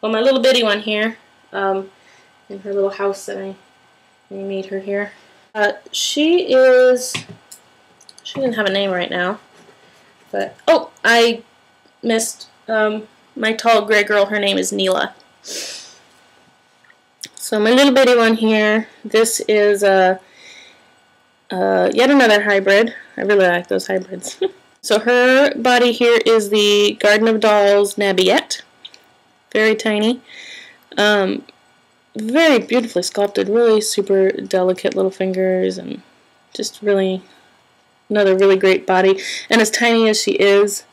well, my little bitty one here, in her little house that I made her here. She doesn't have a name right now, but, oh, I missed, my tall gray girl, her name is Neela. So my little bitty one here, this is yet another hybrid. I really like those hybrids. So her body here is the Garden of Dolls Nabiette. Very tiny. Very beautifully sculpted, really super delicate little fingers, and just really another really great body. And as tiny as she is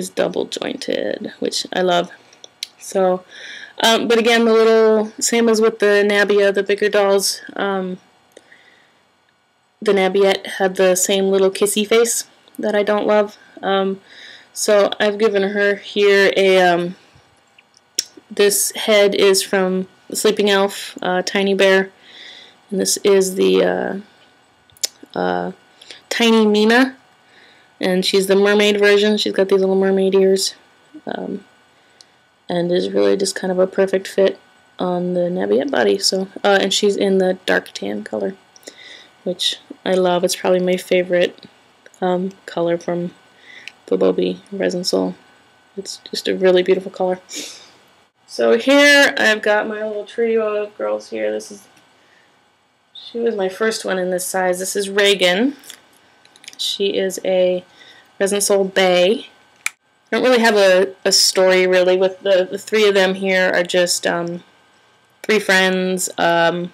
double jointed, which I love. So, but again, the little, same as with the Nabia, the bigger dolls, the Nabiette had the same little kissy face that I don't love. So I've given her here a, this head is from the Sleeping Elf, Tiny Bear, and this is the Tiny Mina, and she's the mermaid version. She's got these little mermaid ears, and is really just kind of a perfect fit on the Nabiette body. So, and she's in the dark tan color, which I love. It's probably my favorite color from Bobobi Resin Soul. It's just a really beautiful color. So here I've got my little trio of girls here. She was my first one in this size. This is Reagan. She is a Resin Soul Bay. I don't really have a story really with the three of them here. Are just three friends. They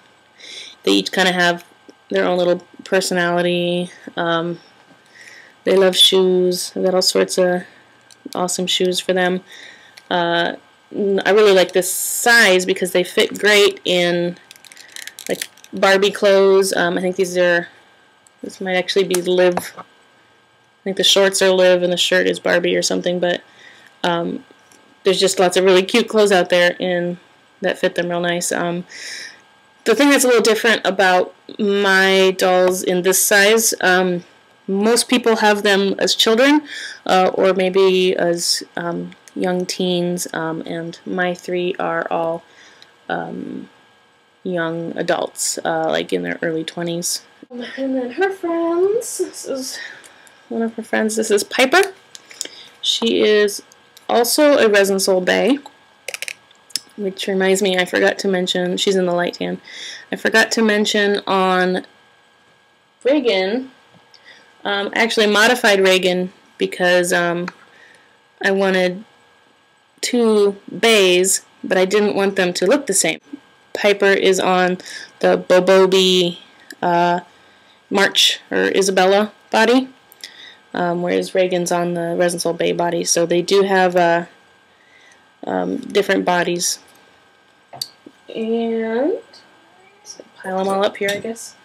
each kind of have their own little personality. They love shoes. I've got all sorts of awesome shoes for them. I really like this size because they fit great in like Barbie clothes. I think this might actually be Liv. I think the shorts are Liv and the shirt is Barbie or something, but there's just lots of really cute clothes out there that fit them real nice. The thing that's a little different about my dolls in this size, most people have them as children or maybe as young teens, and my three are all young adults, like in their early 20s. And then her friends, this is one of her friends, this is Piper. She is also a Resin Soul Bay, which reminds me, I forgot to mention, she's in the light tan. I forgot to mention on Reagan, actually modified Reagan because I wanted two bays, but I didn't want them to look the same. Piper is on the Bobobi March or Isabella body, whereas Reagan's on the Resin Soul Bay body. So they do have different bodies. And so pile them all up here, I guess.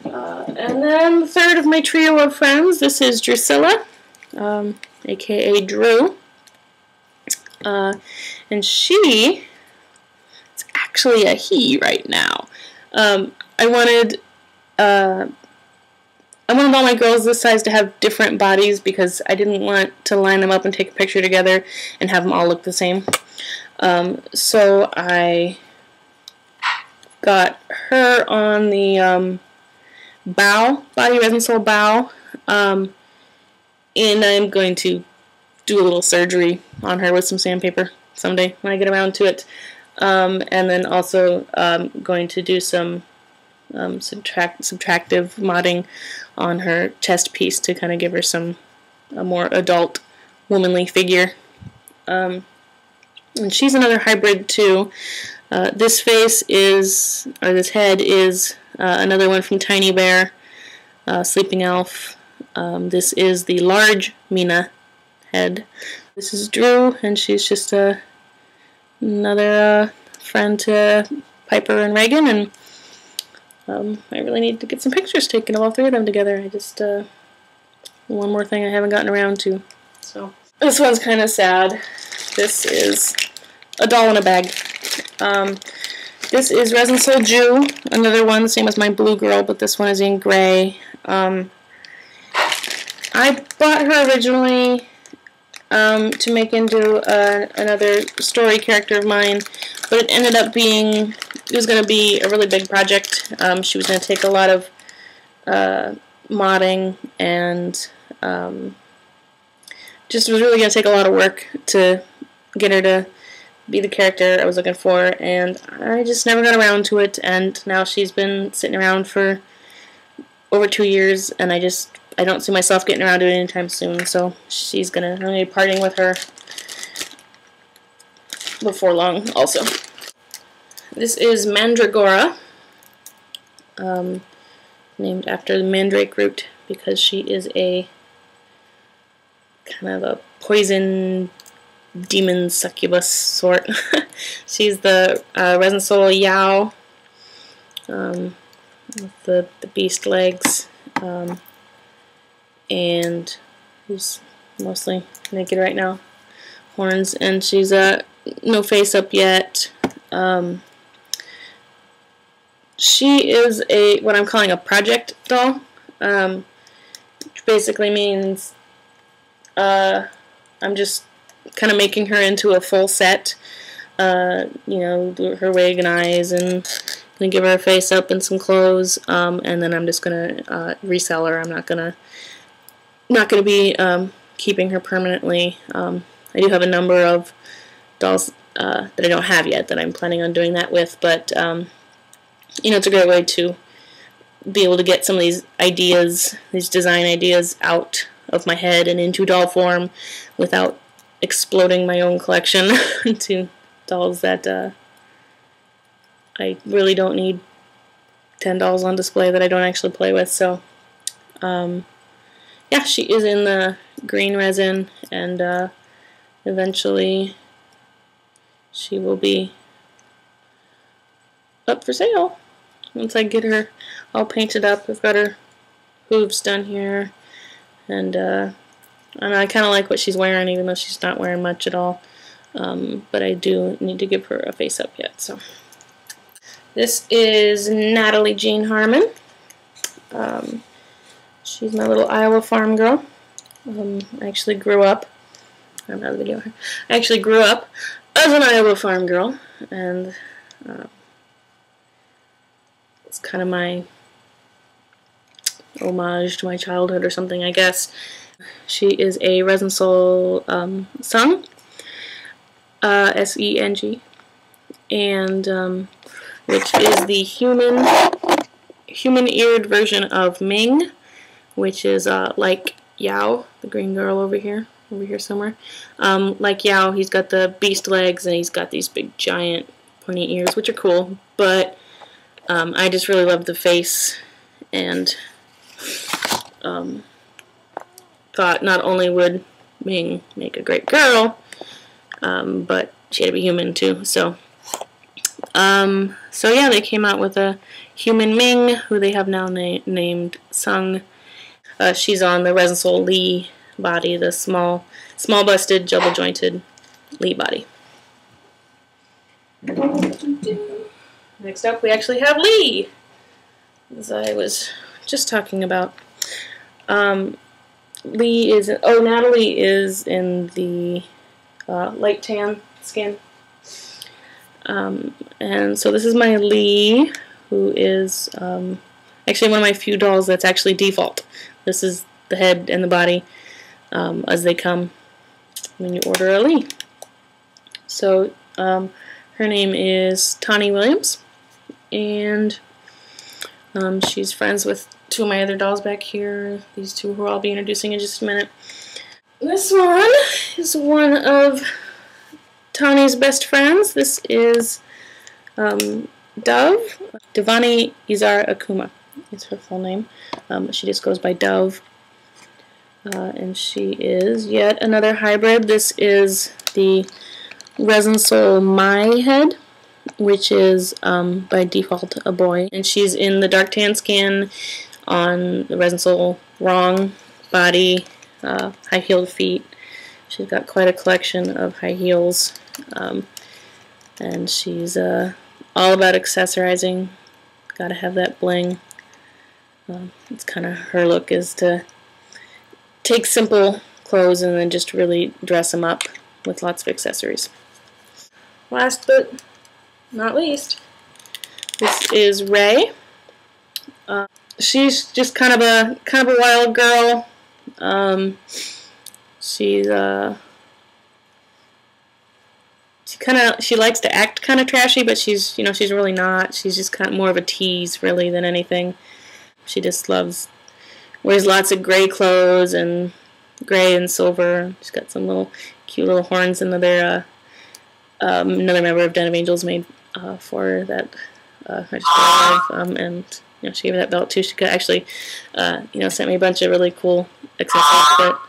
And then the third of my trio of friends, this is Drusilla, aka Drew. And she, it's actually a he right now. I wanted all my girls this size to have different bodies because I didn't want to line them up and take a picture together and have them all look the same. So I got her on the bow, body Resin Soul bow, and I'm going to do a little surgery on her with some sandpaper someday when I get around to it. And then also going to do some subtractive modding on her chest piece to kind of give her a more adult womanly figure. And she's another hybrid too. This face is, or this head is another one from Tiny Bear, Sleeping Elf. This is the large Mina head. This is Drew, and she's just another friend to Piper and Reagan, and I really need to get some pictures taken of all three of them together. I just, one more thing I haven't gotten around to. So, this one's kind of sad. This is a doll in a bag. This is Resin Soul Jew, another one, same as my blue girl, but this one is in gray. I bought her originally to make into another story character of mine, but it ended up being, it was going to be a really big project. She was going to take a lot of modding, and just was really going to take a lot of work to get her to be the character I was looking for, and I just never got around to it, and now she's been sitting around for over 2 years, and I don't see myself getting around to it anytime soon, so I'm going to be parting with her before long also. This is Mandragora, named after the mandrake root, because she is a kind of a poison demon succubus sort. She's the resin soul Yao, with the beast legs, and who's mostly naked right now, horns, and she's no face up yet. She is what I'm calling a project doll, which basically means I'm just kind of making her into a full set. You know, her wig and eyes, and gonna give her a face up and some clothes, and then I'm just gonna resell her. I'm not gonna be keeping her permanently. I do have a number of dolls that I don't have yet that I'm planning on doing that with, but you know, it's a great way to be able to get some of these ideas, these design ideas, out of my head and into doll form without exploding my own collection into dolls that I really don't need 10 dolls on display that I don't actually play with. So yeah, she is in the green resin, and eventually she will be up for sale once I get her all painted up. I've got her hooves done here, and I kind of like what she's wearing, even though she's not wearing much at all. But I do need to give her a face up yet. So this is Natalie Jean Harmon. She's my little Iowa farm girl. I actually grew up. I'm not the video here. I actually grew up as an Iowa farm girl, and it's kind of my homage to my childhood or something, I guess. She is a resin soul Sung, S-E-N-G, and which is the human-eared version of Ming, which is like Yao, the green girl over here somewhere. Like Yao, he's got the beast legs, and he's got these big giant pointy ears, which are cool, but I just really love the face, and thought not only would Ming make a great girl, but she had to be human too. So yeah, they came out with a human Ming, who they have now named Sung. She's on the Resin Soul Lee body, the small busted, double jointed Lee body. Next up, we actually have Lee, as I was just talking about. Natalie is in the light tan skin. And so this is my Lee, who is actually one of my few dolls that's actually default. This is the head and the body as they come when you order a Lee. So her name is Tawny Williams, and she's friends with two of my other dolls back here, these two who I'll be introducing in just a minute. This one is one of Tawny's best friends. This is Dove. Devani Izar Akuma is her full name. She just goes by Dove. And she is yet another hybrid. This is the Resin Soul My Head, which is by default a boy. And she's in the dark tan skin, on the Resin Soul Wrong body, high-heeled feet. She's got quite a collection of high heels. And she's all about accessorizing. Gotta have that bling. It's kind of her look, is to take simple clothes and then just really dress them up with lots of accessories. Last but not least, this is Rae. She's just kind of a wild girl. She's she likes to act kind of trashy, but she's she's really not. She's just kind of more of a tease really than anything. She just wears lots of gray clothes and gray and silver. She's got some little cute little horns. Another member of Den of Angels made for her that I just love. And she gave her that belt too. She could actually sent me a bunch of really cool accessories, but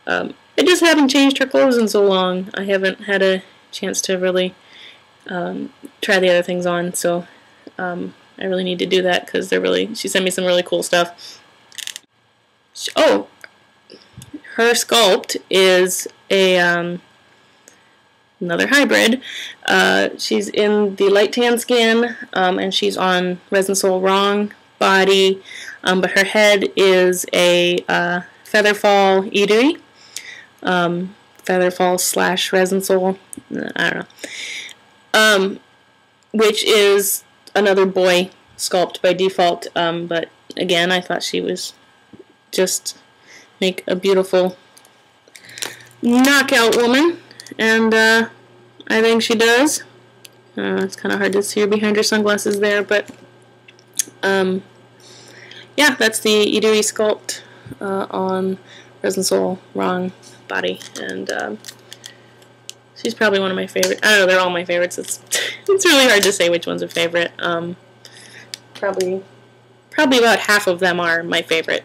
I just haven't changed her clothes in so long. I haven't had a chance to really try the other things on, so I really need to do that because she sent me some really cool stuff. Her sculpt is another hybrid. She's in the light tan skin, and she's on Resin Soul Wrong body, but her head is a Featherfall Idui. Featherfall / Resin Soul, I don't know, which is another boy sculpt by default, but again, I thought she was just make a beautiful knockout woman, and I think she does. It's kind of hard to see her behind her sunglasses there, but yeah, that's the Idui sculpt on Resin Soul Wrong body, and she's probably one of my favorites. I don't know, they're all my favorites. It's really hard to say which one's a favorite. Probably about half of them are my favorite.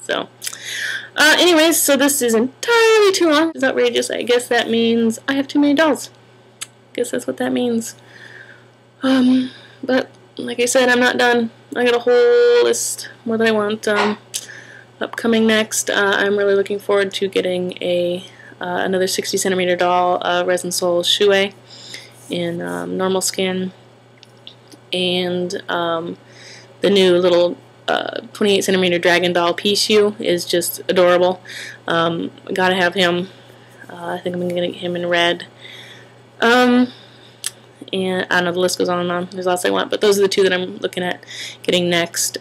So, anyways, so this is entirely too long. It's outrageous. I guess that means I have too many dolls. I guess that's what that means. But like I said, I'm not done. I got a whole list more than I want. Upcoming next, I'm really looking forward to getting another 60cm doll, Resin Soul Shue in normal skin, and the new little 28cm Dragon Doll Pichu is just adorable. Gotta have him. I think I'm gonna get him in red. And I don't know, the list goes on and on. There's lots I want, but those are the two that I'm looking at getting next.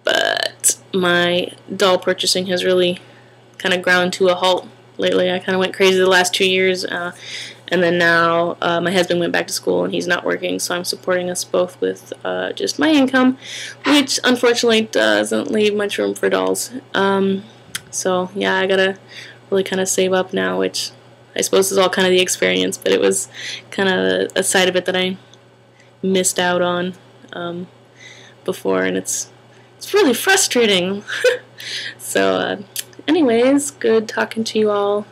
But my doll purchasing has really kind of ground to a halt lately. I kind of went crazy the last 2 years, and then now my husband went back to school and he's not working, so I'm supporting us both with just my income, which unfortunately doesn't leave much room for dolls. So yeah, I gotta really kind of save up now, which I suppose is all kind of the experience, but it was kind of a side of it that I missed out on before, and it's really frustrating. So anyways, good talking to you all.